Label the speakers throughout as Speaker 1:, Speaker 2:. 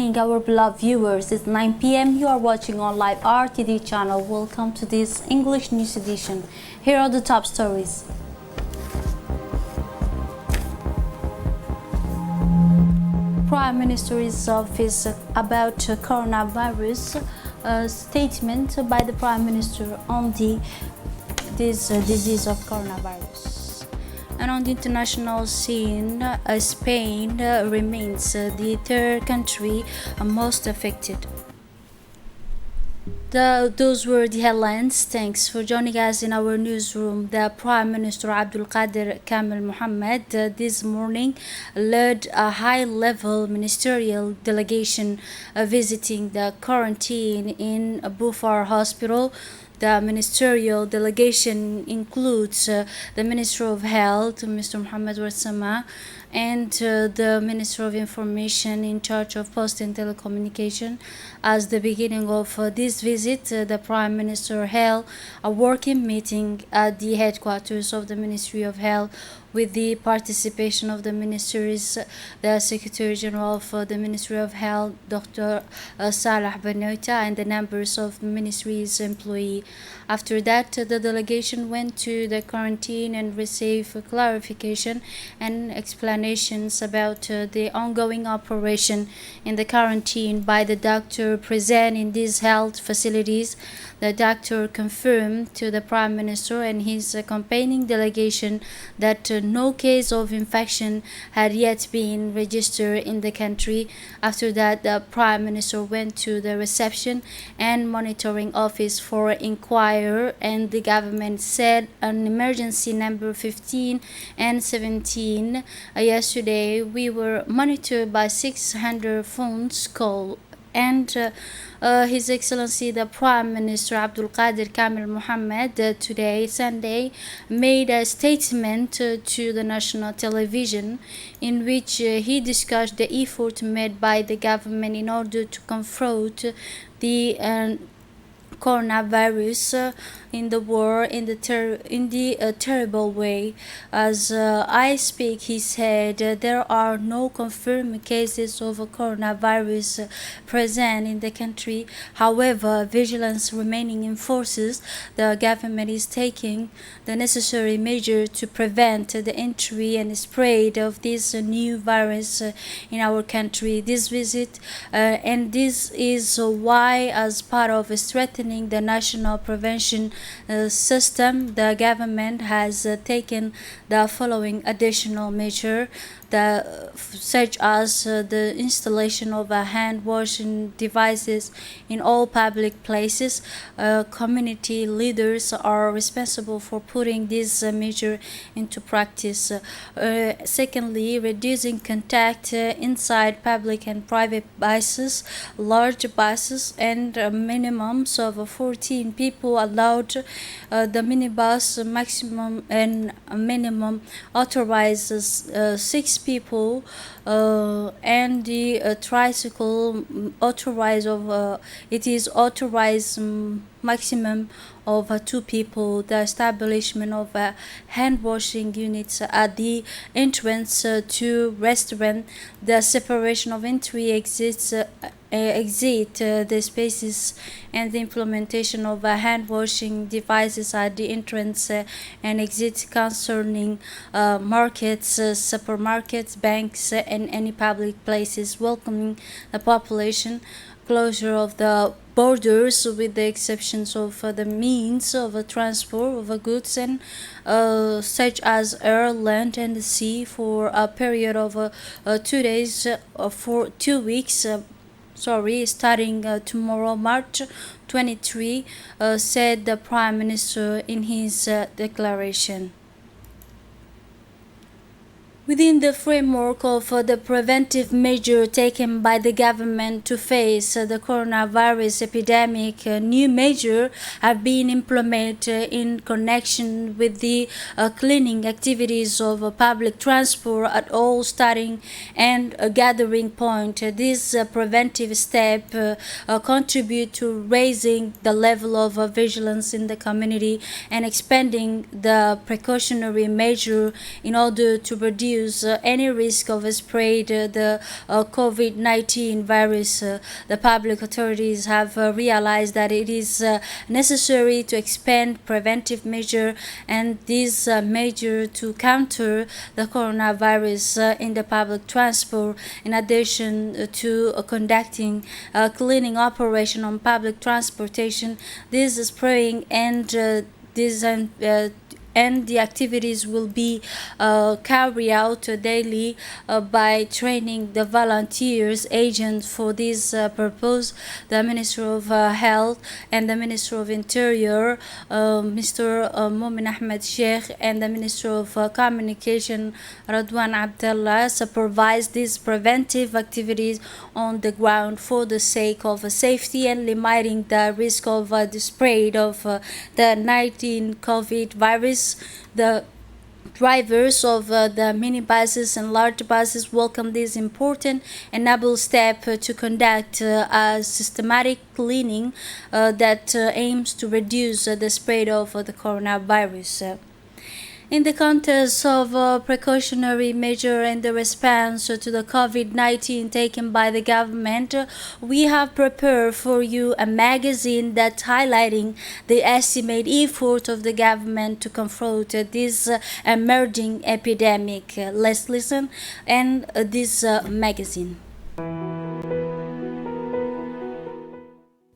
Speaker 1: evening, our beloved viewers. It's 9 p.m. You are watching on live RTD channel. Welcome to this English news edition. Here are the top stories. Prime Minister's office about coronavirus. Statement by the Prime Minister on this disease of coronavirus. And on the international scene, Spain remains the third country most affected. Those were the headlines. Thanks for joining us in our newsroom. The Prime Minister Abdul Qadir Kamil Mohammed this morning led a high-level ministerial delegation visiting the quarantine in Bufar Hospital. The ministerial delegation includes the Minister of Health, Mr. Mohammed Warsama, and the Minister of Information in charge of Post and Telecommunication. As the beginning of this visit, the Prime Minister held a working meeting at the headquarters of the Ministry of Health with the participation of the ministries, the Secretary General of the Ministry of Health, Dr. Salah Benoita, and the members of the ministry's employee. After that, the delegation went to the quarantine and received clarification and explanations about the ongoing operation in the quarantine by the doctor present in these health facilities. The doctor confirmed to the Prime Minister and his accompanying delegation that no case of infection had yet been registered in the country. After that, the Prime Minister went to the reception and monitoring office for inquiry, and the government said an emergency number 15 and 17. Yesterday, we were monitored by 600 phones call. And His Excellency the Prime Minister Abdul Qadir Kamil Mohammed today, Sunday, made a statement to the national television in which he discussed the effort made by the government in order to confront the coronavirus in the world in the terrible way. As I speak, he said there are no confirmed cases of coronavirus present in the country. However, vigilance remaining in forces, the government is taking the necessary measure to prevent the entry and spread of this new virus in our country. This visit and this is why, as part of strengthening the national prevention system, the government has taken the following additional measure, such as the installation of hand washing devices in all public places. Community leaders are responsible for putting this measure into practice. Secondly, reducing contact inside public and private buses, large buses, and minimums of 14 people allowed. The minibus maximum and minimum authorizes 6 people, and the tricycle authorized it is authorized maximum of 2 people. The establishment of hand washing units at the entrance to restaurant, the separation of entry exit the spaces, and the implementation of hand washing devices at the entrance and exit concerning markets, supermarkets, banks, and any public places welcoming the population. Closure of the borders with the exceptions of the means of transport of goods and such as air, land, and sea for a period of 2 days for 2 weeks. Starting tomorrow, March 23, said the Prime Minister in his declaration. Within the framework of the preventive measure taken by the government to face the coronavirus epidemic, new measures have been implemented in connection with the cleaning activities of public transport at all starting and gathering point. This preventive step contribute to raising the level of vigilance in the community and expanding the precautionary measure in order to reduce reduce any risk of spread the COVID-19 virus. The public authorities have realized that it is necessary to expand preventive measure and these measure to counter the coronavirus in the public transport. In addition to conducting cleaning operation on public transportation, this spraying and and the activities will be carried out daily by training the volunteers agents for this purpose. The Minister of Health and the Minister of Interior, Mr. Momin Ahmed Sheikh, and the Minister of Communication, Radwan Abdullah, supervise these preventive activities on the ground for the sake of safety and limiting the risk of the spread of the 19 COVID virus. The drivers of the minibuses and large buses welcome this important and noble step to conduct a systematic cleaning that aims to reduce the spread of the coronavirus. In the context of precautionary measure and the response to the COVID-19 taken by the government, we have prepared for you a magazine that highlighting the estimate effort of the government to confront this emerging epidemic. Let's listen and this magazine.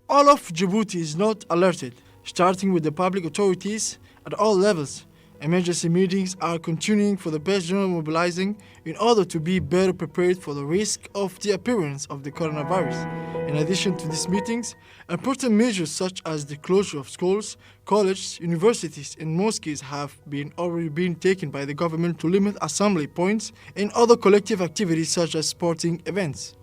Speaker 2: All of Djibouti is not alerted, starting with the public authorities at all levels. Emergency meetings are continuing for the best general mobilizing in order to be better prepared for the risk of the appearance of the coronavirus. In addition to these meetings, important measures such as the closure of schools, colleges, universities, and mosques have already been taken by the government to limit assembly points and other collective activities such as sporting events.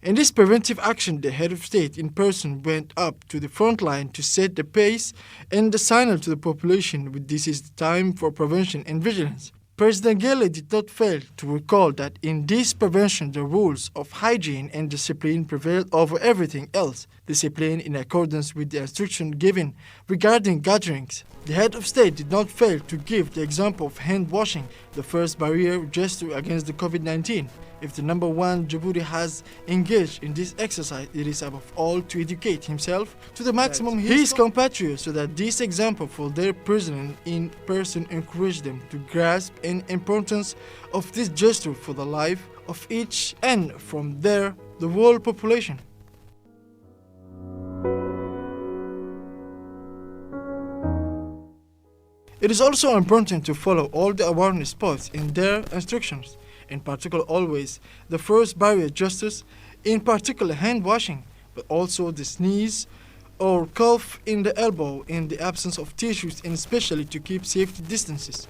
Speaker 2: In this preventive action, the head of state in person went up to the front line to set the pace and the signal to the population that this is the time for prevention and vigilance. President Anglais did not fail to recall that in this prevention the rules of hygiene and discipline prevailed over everything else, discipline in accordance with the instruction given regarding gatherings. The head of state did not fail to give the example of hand washing, the first barrier gesture against the COVID-19. If the number one Djibouti has engaged in this exercise, it is above all to educate himself to the maximum his compatriots so that this example for their president in person encourage them to grasp the importance of this gesture for the life of each and from there the whole population. It is also important to follow all the awareness points in their instructions. In particular, always the first barrier justice, in particular hand washing, but also the sneeze or cough in the elbow in the absence of tissues, and especially to keep safety distances.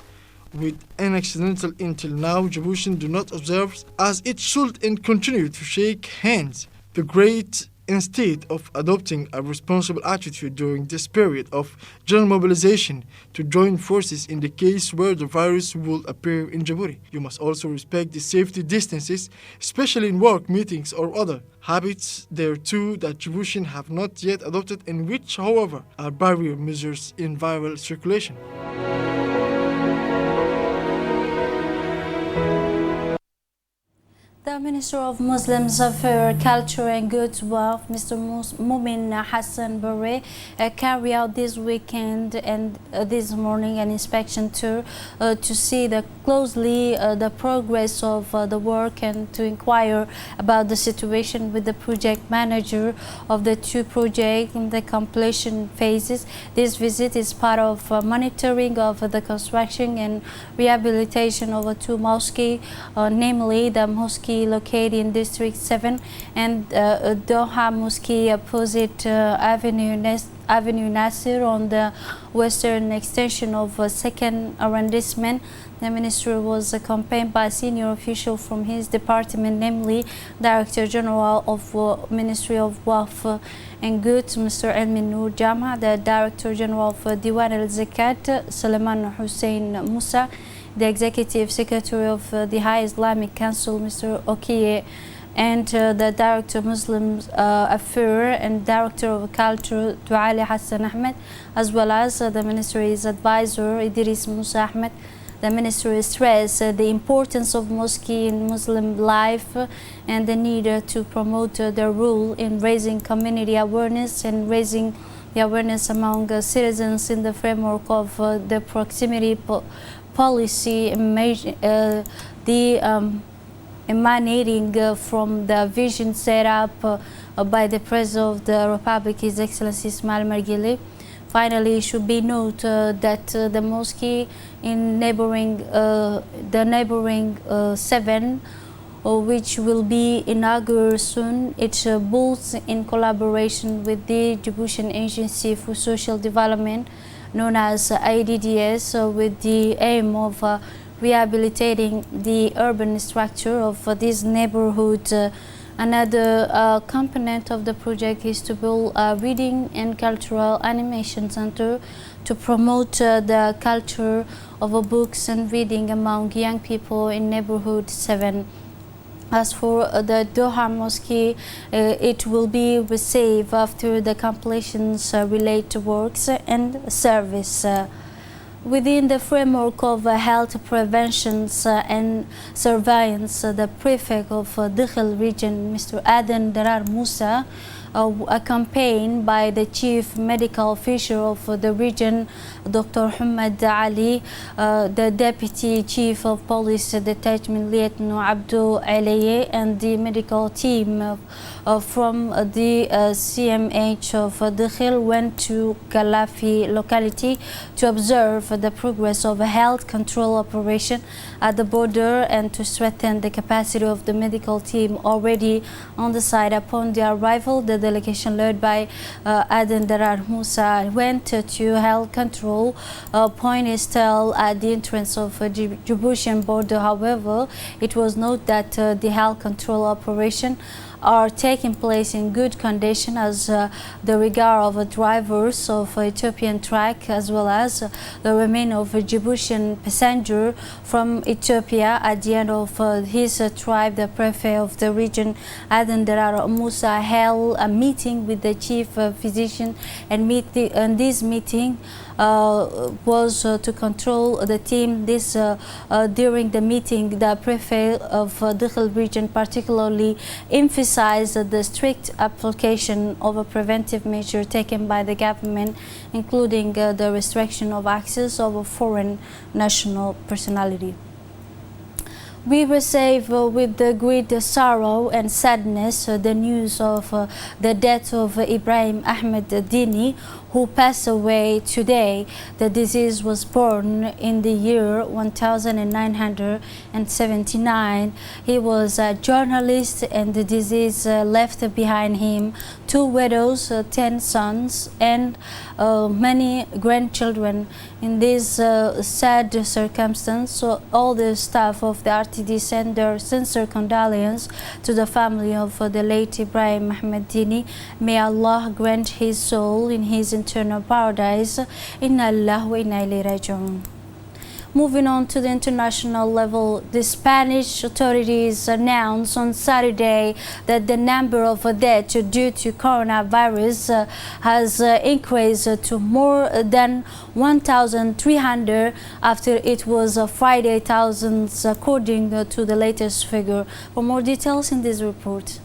Speaker 2: With an accidental until now, Djiboutians do not observe as it should and continue to shake hands. The great instead of adopting a responsible attitude during this period of general mobilization to join forces in the case where the virus will appear in Djibouti. You must also respect the safety distances, especially in work meetings or other habits there too that Djiboutians have not yet adopted and which, however, are barrier measures in viral circulation.
Speaker 1: The Minister of Muslims Affairs, Culture and Good Wealth, Mr. Momin Hassan Barre, carried out this weekend and this morning an inspection tour to see closely the progress of the work and to inquire about the situation with the project manager of the two projects in the completion phases. This visit is part of monitoring of the construction and rehabilitation of two mosques, namely the mosque located in District 7 and Doha Mosque opposite Avenue Nasir on the western extension of 2nd arrondissement. The minister was accompanied by a senior official from his department, namely Director General of Ministry of Wealth and Goods, Mr. Elmin Noor Jama, the Director General of Diwan al-Zakat, Suleiman Hussein Musa, the Executive Secretary of the High Islamic Council, Mr. Okiye and the Director of Muslim Affairs and Director of Culture Duali Hassan Ahmed, as well as the Ministry's advisor Idris Musa Ahmed. The ministry stressed the importance of mosque in Muslim life and the need to promote their role in raising community awareness and raising the awareness among citizens in the framework of the proximity policy emanating from the vision set up by the President of the Republic, His Excellency Ismail Margili. Finally, it should be noted that the mosque in neighboring 7, which will be inaugurated soon, it builds in collaboration with the Djiboutian Agency for Social Development, known as IDDS, with the aim of rehabilitating the urban structure of this neighborhood. Another component of the project is to build a reading and cultural animation center to promote the culture of books and reading among young people in neighborhood 7. As for the Doha Mosque, it will be received after the completions related works and service. Within the framework of health prevention and surveillance, the prefect of Dakhil region, Mr. Aden Darar Musa, accompanied by the chief medical officer of the region, Dr. Hamad Ali, the deputy chief of police detachment, Lieutenant Abdul Alaye, and the medical team from the CMH of Dakhil went to Galafi locality to observe the progress of a health control operation at the border and to strengthen the capacity of the medical team already on the site. Upon the arrival, the delegation led by Aden Darar Musa went to health control point Estel at the entrance of the Djiboutian border. However, it was noted that the health control operation are taking place in good condition as the regard of drivers of Ethiopian track as well as the remain of Djiboutian passenger from Ethiopia. At the end of his tribe, the prefect of the region, Aden Darar Musa, held a meeting with the chief physician, and this meeting was to control the team. During the meeting, the prefect of Dakhil region particularly emphasized the strict application of a preventive measure taken by the government, including the restriction of access of a foreign national personality. We receive with great sorrow and sadness the news of the death of Ibrahim Ahmed Dini, who passed away today. The disease was born in the year 1979. He was a journalist, and the disease left behind him 2 widows, 10 sons, and many grandchildren. In this sad circumstance, so all the staff of the RTD send their sincere condolence to the family of the late Ibrahim Ahmed Dini. May Allah grant his soul in his eternal paradise. Inna Allah wa inna ilayhi raji'un. Moving on to the international level, the Spanish authorities announced on Saturday that the number of deaths due to coronavirus has increased to more than 1,300 after it was Friday thousands, according to the latest figure. For more details in this report.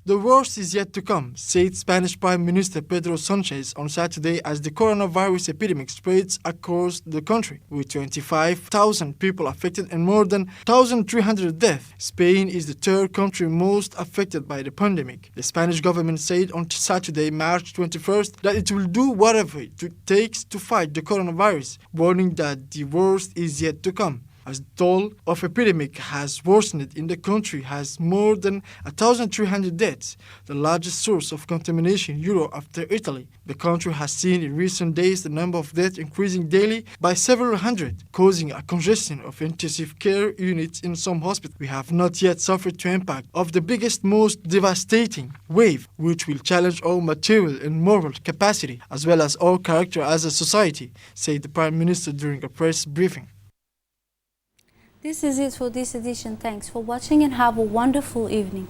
Speaker 2: The worst is yet to come, said Spanish Prime Minister Pedro Sanchez on Saturday as the coronavirus epidemic spreads across the country, with 25,000 people affected and more than 1,300 deaths. Spain is the third country most affected by the pandemic. The Spanish government said on Saturday, March 21st, that it will do whatever it takes to fight the coronavirus, warning that the worst is yet to come. As the toll of epidemic has worsened in the country has more than 1,300 deaths, the largest source of contamination in Europe after Italy. The country has seen in recent days the number of deaths increasing daily by several hundred, causing a congestion of intensive care units in some hospitals. We have not yet suffered the impact of the biggest, most devastating wave, which will challenge our material and moral capacity, as well as our character as a society, said the Prime Minister during a press briefing.
Speaker 1: This is it for this edition. Thanks for watching and have a wonderful evening.